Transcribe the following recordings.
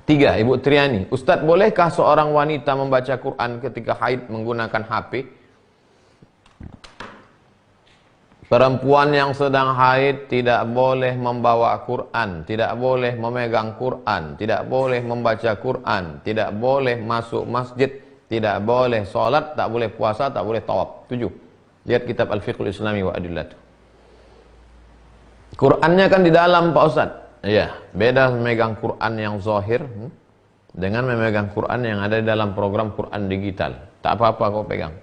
3. Ibu Triani, Ustadz, bolehkah seorang wanita membaca Quran ketika haid menggunakan HP? Perempuan yang sedang haid tidak boleh membawa Quran, tidak boleh memegang Quran, tidak boleh membaca Quran, tidak boleh masuk masjid, tidak boleh sholat, tak boleh puasa, tak boleh tawaf. 7. Lihat kitab Al-Fiqhul Islami wa Adillatuh. Qurannya kan di dalam, Pak Ustadz. Iya, beda memegang Quran yang zahir dengan memegang Quran yang ada di dalam program Quran digital. Tak apa-apa kau pegang,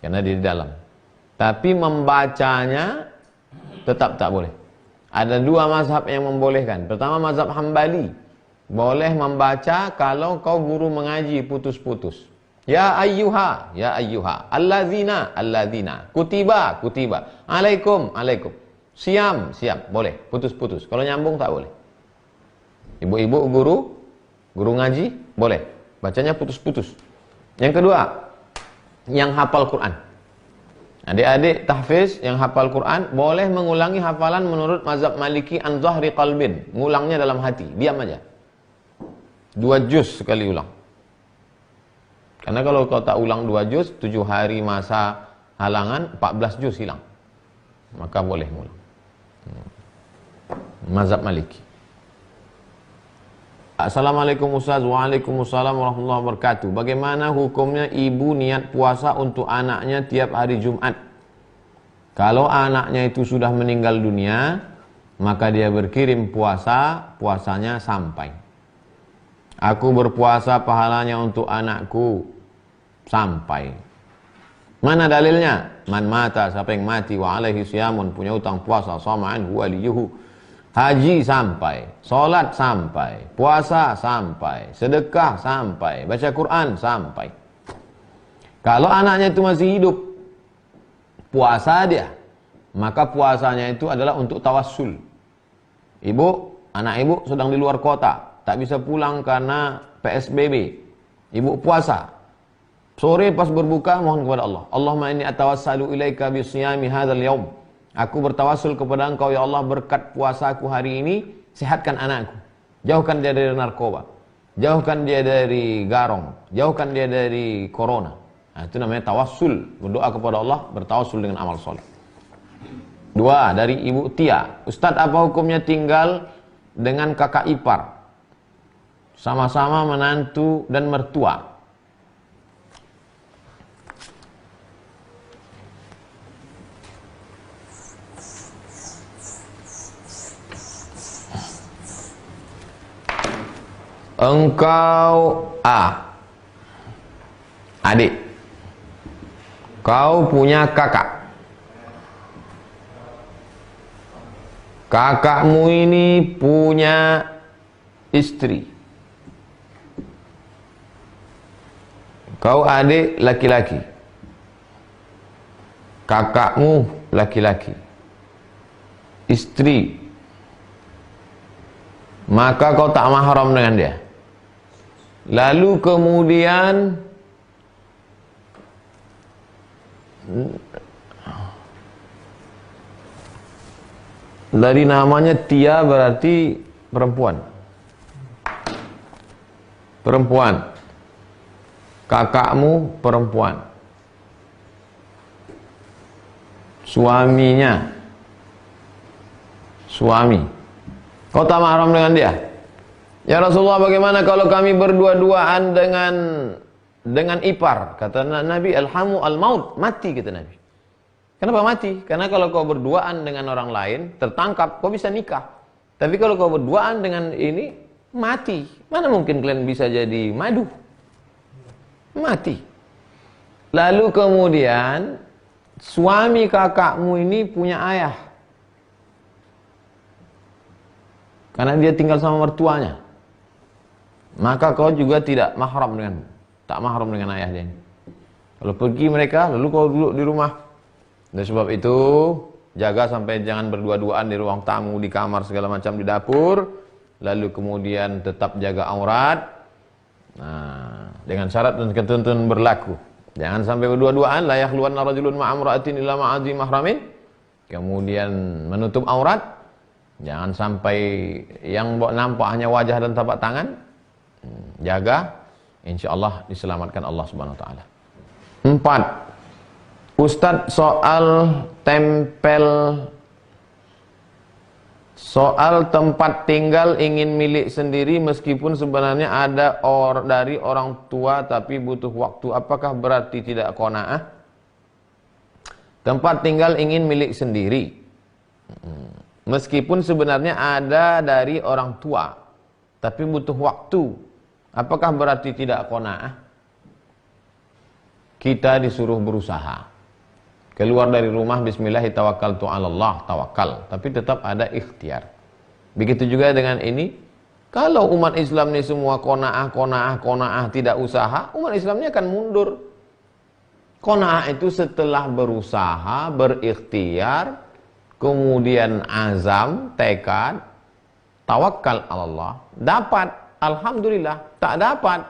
karena di dalam. Tapi membacanya tetap tak boleh. Ada 2 mazhab yang membolehkan. Pertama, mazhab Hambali. Boleh membaca kalau kau guru mengaji putus-putus. Ya ayyuha, alladzina, alladzina, kutiba, kutiba, alaikum, alaikum. Siam, siam, boleh, putus-putus. Kalau nyambung tak boleh. Ibu-ibu guru ngaji, boleh. Bacanya putus-putus. Yang kedua, yang hafal Quran. Adik-adik tahfiz yang hafal Quran boleh mengulangi hafalan menurut mazhab Maliki an zahri qalbin. Ngulangnya dalam hati, diam aja. 2 juz sekali ulang. Karena kalau kau tak ulang 2 juz, 7 hari masa halangan, 14 juz hilang. Maka boleh ngulang. Mazhab Maliki. Assalamualaikum Ustaz. Waalaikumsalam warahmatullahi wabarakatuh. Bagaimana hukumnya ibu niat puasa untuk anaknya tiap hari Jumat? Kalau anaknya itu sudah meninggal dunia, maka dia berkirim puasanya sampai. Aku berpuasa pahalanya untuk anakku sampai. Mana dalilnya? Man mata, siapa yang mati wa alaihi siyamun, punya utang puasa, sama'an waliyuhu. Haji sampai, solat sampai, puasa sampai, sedekah sampai, baca Quran sampai. Kalau anaknya itu masih hidup, puasa dia, maka puasanya itu adalah untuk tawassul. Anak ibu sedang di luar kota, tak bisa pulang karena PSBB. Ibu puasa. Sore pas berbuka mohon kepada Allah. Allahumma inni atawassalu ilaika bisiyami hadzal yaum. Aku bertawassul kepada Engkau ya Allah, berkat puasaku hari ini sehatkan anakku. Jauhkan dia dari narkoba. Jauhkan dia dari garong. Jauhkan dia dari corona. Nah, itu namanya tawassul. Berdoa kepada Allah, bertawassul dengan amal soleh. 2. Dari Ibu Tia. Ustadz, apa hukumnya tinggal dengan kakak ipar? Sama-sama menantu dan mertua. Engkau adik, kau punya kakak. Kakakmu ini punya istri. Kau adik laki-laki. Kakakmu laki-laki. Istri. Maka kau tak mahram dengan dia. Lalu kemudian dari namanya Tia berarti perempuan. Perempuan. Kakakmu perempuan. Suaminya. Suami. Kau tak mahram dengan dia. Ya Rasulullah, bagaimana kalau kami berdua-duaan dengan ipar? Kata Nabi, alhamu al-maut, mati kata Nabi. Kenapa mati? Karena kalau kau berduaan dengan orang lain, tertangkap, kau bisa nikah. Tapi kalau kau berduaan dengan ini, mati. Mana mungkin kalian bisa jadi madu? Mati. Lalu kemudian, suami kakakmu ini punya ayah. Karena dia tinggal sama mertuanya. Maka kau juga tak mahram dengan ayah dia. Kalau pergi mereka, lalu kau duduk di rumah. Dan sebab itu, jaga sampai jangan berdua-duaan di ruang tamu, di kamar, segala macam, di dapur. Lalu kemudian tetap jaga aurat. Nah, dengan syarat dan ketentuan berlaku. Jangan sampai berdua-duaan, la yakhluwanna rajulun ma'amra'atin illa ma'adhi mahramin. Kemudian menutup aurat. Jangan sampai yang nampak hanya wajah dan tapak tangan. Jaga, insya Allah diselamatkan Allah Subhanahu wa taala. 4. Ustadz, soal tempat tinggal ingin milik sendiri meskipun sebenarnya ada dari orang tua tapi butuh waktu, apakah berarti tidak qanaah? Tempat tinggal ingin milik sendiri meskipun sebenarnya ada dari orang tua tapi butuh waktu, apakah berarti tidak qanaah? Kita disuruh berusaha. Keluar dari rumah bismillahirrahmanirrahim, tawakal, tapi tetap ada ikhtiar. Begitu juga dengan ini. Kalau umat Islam ini semua qanaah, tidak usaha, umat Islamnya akan mundur. Qanaah itu setelah berusaha, berikhtiar, kemudian azam, tekad, tawakal Allah. Dapat, alhamdulillah. Tak dapat,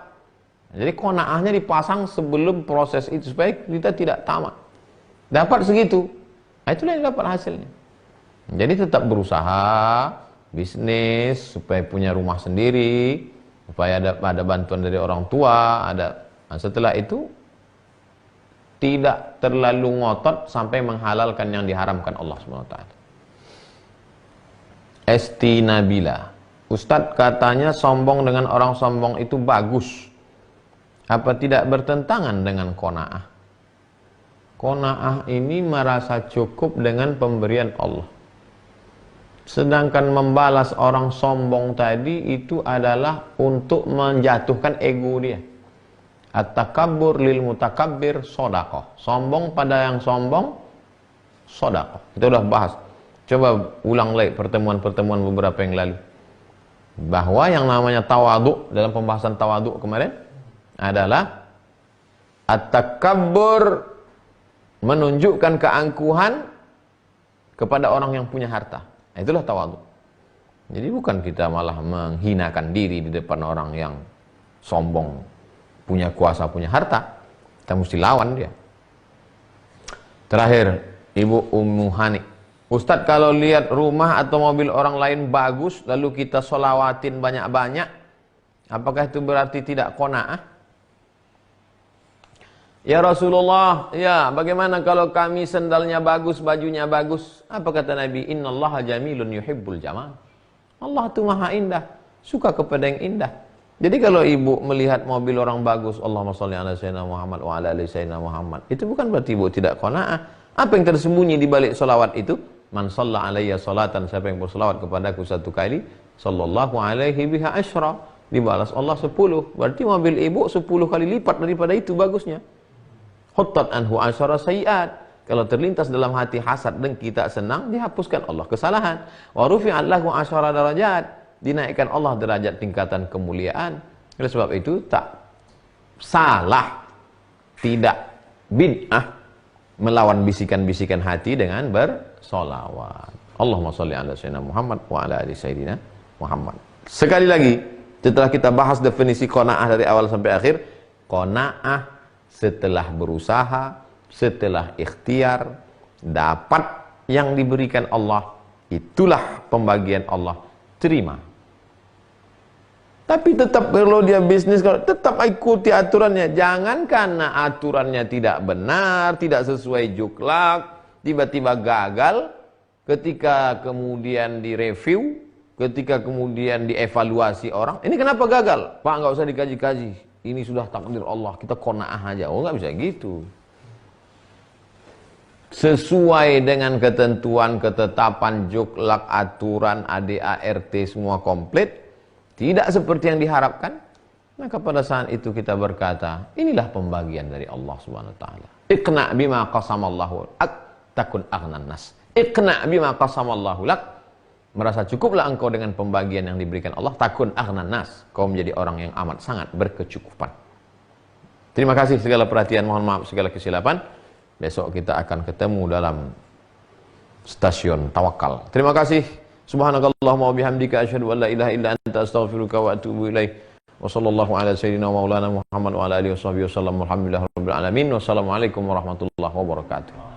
jadi qanaahnya dipasang sebelum proses itu supaya kita tidak tamak. Dapat segitu, itulah yang dapat hasilnya. Jadi tetap berusaha, bisnis, supaya punya rumah sendiri, supaya ada bantuan dari orang tua, setelah itu tidak terlalu ngotot sampai menghalalkan yang diharamkan Allah SWT. Esti Nabila, Ustadz, katanya sombong dengan orang sombong itu bagus. Apa tidak bertentangan dengan qanaah? Qanaah ini merasa cukup dengan pemberian Allah. Sedangkan membalas orang sombong tadi itu adalah untuk menjatuhkan ego dia. At-takabbur lil mutakabbir shadaqah. Sombong pada yang sombong, shadaqah. Kita udah bahas. Coba ulang lagi pertemuan-pertemuan beberapa yang lalu. Bahwa yang namanya tawadhu, dalam pembahasan tawadhu kemarin, adalah at-takabbur, menunjukkan keangkuhan kepada orang yang punya harta. Itulah tawadhu. Jadi bukan kita malah menghinakan diri di depan orang yang sombong, punya kuasa, punya harta. Kita mesti lawan dia. Terakhir, Ibu Ummu Hani, Ustadz, kalau lihat rumah atau mobil orang lain bagus lalu kita sholawatin banyak-banyak, apakah itu berarti tidak qanaah? Ya Rasulullah, ya bagaimana kalau kami sendalnya bagus, bajunya bagus? Apa kata Nabi? Innallaha jamilun yuhibbul jamal. Allah itu maha indah, suka kepada yang indah. Jadi kalau ibu melihat mobil orang bagus, Allahumma sholli ala sayyidina Muhammad wa ala ali sayyidina Muhammad, itu bukan berarti ibu tidak qanaah. Apa yang tersembunyi di balik solawat itu? Man shalla alayya salatan, siapa yang bersolawat kepadaku satu kali, sallallahu alaihi biha asyra, dibalas Allah 10. Berarti mobil ibu 10 kali lipat daripada itu bagusnya. Huttat anhu asyara sayiat. Kalau terlintas dalam hati hasad, dengki, tak senang, dihapuskan Allah kesalahan. Wa rufi'at lahu asyara darajat, dinaikkan Allah derajat tingkatan kemuliaan. Oleh sebab itu tak salah, tidak bid'ah melawan bisikan-bisikan hati dengan bersolawat. Allahumma sholli ala sayyidina Muhammad wa ala ali sayyidina Muhammad. Sekali lagi, setelah kita bahas definisi qanaah dari awal sampai akhir, qanaah setelah berusaha, setelah ikhtiar, dapat yang diberikan Allah, itulah pembagian Allah, terima. Tapi tetap kalau dia bisnis, tetap ikuti aturannya. Jangan karena aturannya tidak benar, tidak sesuai juklak, tiba-tiba gagal, ketika kemudian direview, ketika kemudian dievaluasi orang, ini kenapa gagal? Pak, nggak usah dikaji-kaji. Ini sudah takdir Allah, kita qanaah aja. Oh, nggak bisa gitu. Sesuai dengan ketentuan, ketetapan, juklak, aturan, ADART semua komplit, tidak seperti yang diharapkan, maka pada saat itu kita berkata, inilah pembagian dari Allah Subhanahu wa taala. Iqna bima qasamallahu lak takun aghnan nas. Iqna bima qasamallahu lak, merasa cukuplah engkau dengan pembagian yang diberikan Allah, takun aghnan nas, kau menjadi orang yang amat sangat berkecukupan. Terima kasih segala perhatian, mohon maaf segala kesilapan. Besok kita akan ketemu dalam stasiun tawakal. Terima kasih. Subhanakallahumma wa bihamdika asyhadu an la ilaha illa anta astaghfiruka wa atubu ilaik. Wa sallallahu ala sayyidina maulana Muhammad wa ala alihi washabbihi wasallam. Alhamdulillahirabbil alamin. Wassalamualaikum warahmatullahi wabarakatuh.